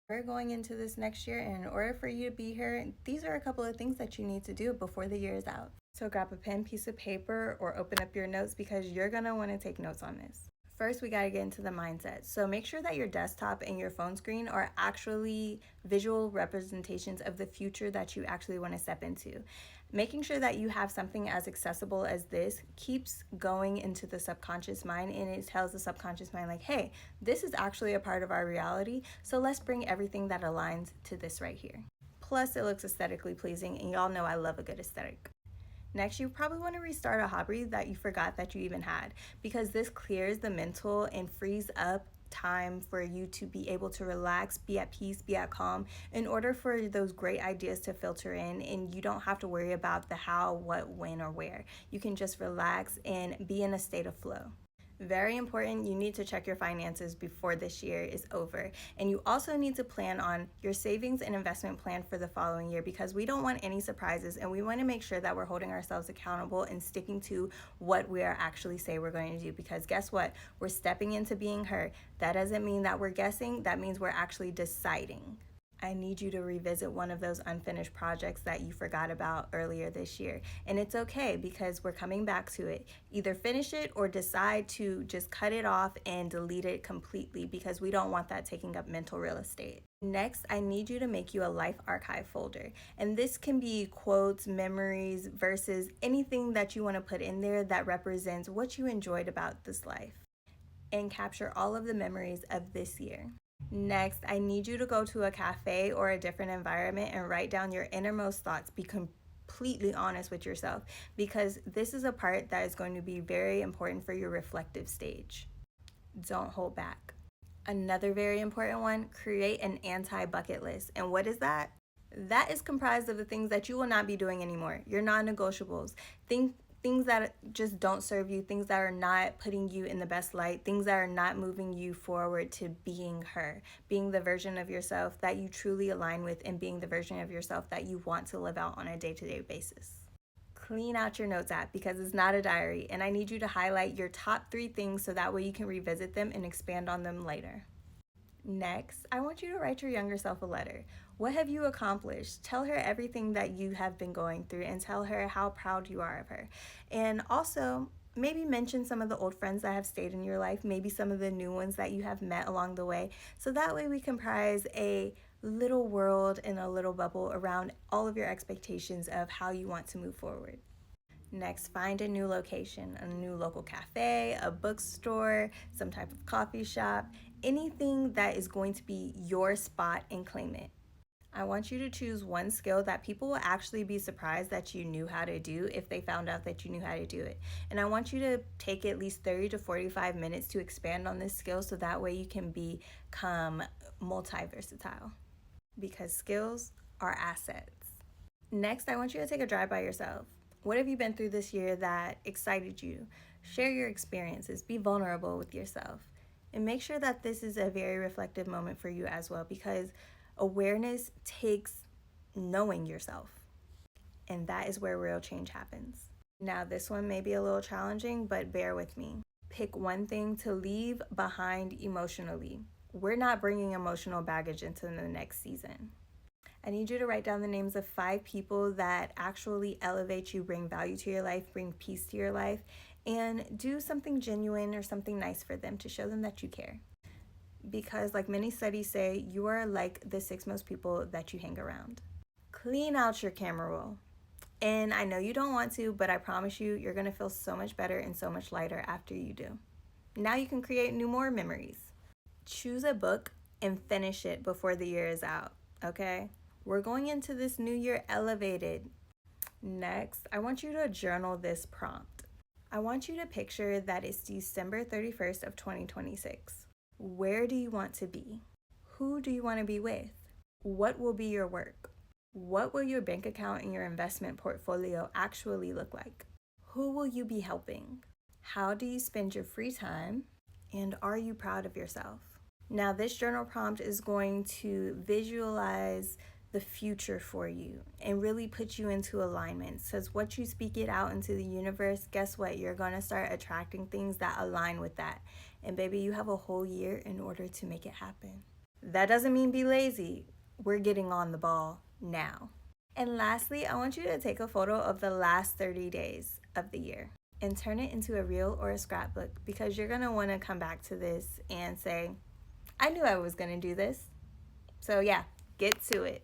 We're going into this next year, and in order for you to be here, these are a couple of things that you need to do before the year is out. So grab a pen, piece of paper, or open up your notes because you're gonna wanna take notes on this. First, we gotta get into the mindset. So make sure that your desktop and your phone screen are actually visual representations of the future that you actually wanna step into. Making sure that you have something as accessible as this keeps going into the subconscious mind, and it tells the subconscious mind like, hey, this is actually a part of our reality, so let's bring everything that aligns to this right here. Plus, it looks aesthetically pleasing, and y'all know I love a good aesthetic. Next, you probably want to restart a hobby that you forgot that you even had, because this clears the mental and frees up time for you to be able to relax, be at peace, be at calm, in order for those great ideas to filter in, and you don't have to worry about the how, what, when, or where. You can just relax and be in a state of flow. Very important, you need to check your finances before this year is over. And you also need to plan on your savings and investment plan for the following year, because we don't want any surprises, and we want to make sure that we're holding ourselves accountable and sticking to what we are actually say we're going to do. Because guess what? We're stepping into being her. That doesn't mean that we're guessing, that means we're actually deciding. I need you to revisit one of those unfinished projects that you forgot about earlier this year. And it's okay, because we're coming back to it. Either finish it or decide to just cut it off and delete it completely, because we don't want that taking up mental real estate. Next, I need you to make you a life archive folder. And this can be quotes, memories, verses, anything that you want to put in there that represents what you enjoyed about this life, and capture all of the memories of this year. Next, I need you to go to a cafe or a different environment and write down your innermost thoughts. Be completely honest with yourself, because this is a part that is going to be very important for your reflective stage. Don't hold back. Another very important one, create an anti-bucket list. And what is that? That is comprised of the things that you will not be doing anymore, your non-negotiables. Things that just don't serve you, things that are not putting you in the best light, things that are not moving you forward to being her, being the version of yourself that you truly align with, and being the version of yourself that you want to live out on a day-to-day basis. Clean out your notes app, because it's not a diary, and I need you to highlight your top 3 things so that way you can revisit them and expand on them later. Next, I want you to write your younger self a letter. What have you accomplished? Tell her everything that you have been going through, and tell her how proud you are of her. And also, maybe mention some of the old friends that have stayed in your life, maybe some of the new ones that you have met along the way. So that way we comprise a little world and a little bubble around all of your expectations of how you want to move forward. Next, find a new location, a new local cafe, a bookstore, some type of coffee shop, anything that is going to be your spot, and claim it. I want you to choose one skill that people will actually be surprised that you knew how to do if they found out that you knew how to do it. And I want you to take at least 30 to 45 minutes to expand on this skill, so that way you can become multi-versatile, because skills are assets. Next, I want you to take a drive by yourself. What have you been through this year that excited you? Share your experiences. Be vulnerable with yourself. And make sure that this is a very reflective moment for you as well, because awareness takes knowing yourself. And that is where real change happens. Now, this one may be a little challenging, but bear with me. Pick one thing to leave behind emotionally. We're not bringing emotional baggage into the next season. I need you to write down the names of 5 people that actually elevate you, bring value to your life, bring peace to your life, and do something genuine or something nice for them to show them that you care. Because like many studies say, you are like the 6 most people that you hang around. Clean out your camera roll. And I know you don't want to, but I promise you, you're going to feel so much better and so much lighter after you do. Now you can create more memories. Choose a book and finish it before the year is out, okay? We're going into this new year elevated. Next, I want you to journal this prompt. I want you to picture that it's December 31st of 2026. Where do you want to be? Who do you want to be with? What will be your work? What will your bank account and your investment portfolio actually look like? Who will you be helping? How do you spend your free time? And are you proud of yourself? Now, this journal prompt is going to visualize the future for you and really put you into alignment. Says what you speak it out into the universe, guess what? You're going to start attracting things that align with that. And baby, you have a whole year in order to make it happen. That doesn't mean be lazy. We're getting on the ball now. And lastly, I want you to take a photo of the last 30 days of the year and turn it into a reel or a scrapbook, because you're going to want to come back to this and say, I knew I was going to do this. So yeah, get to it.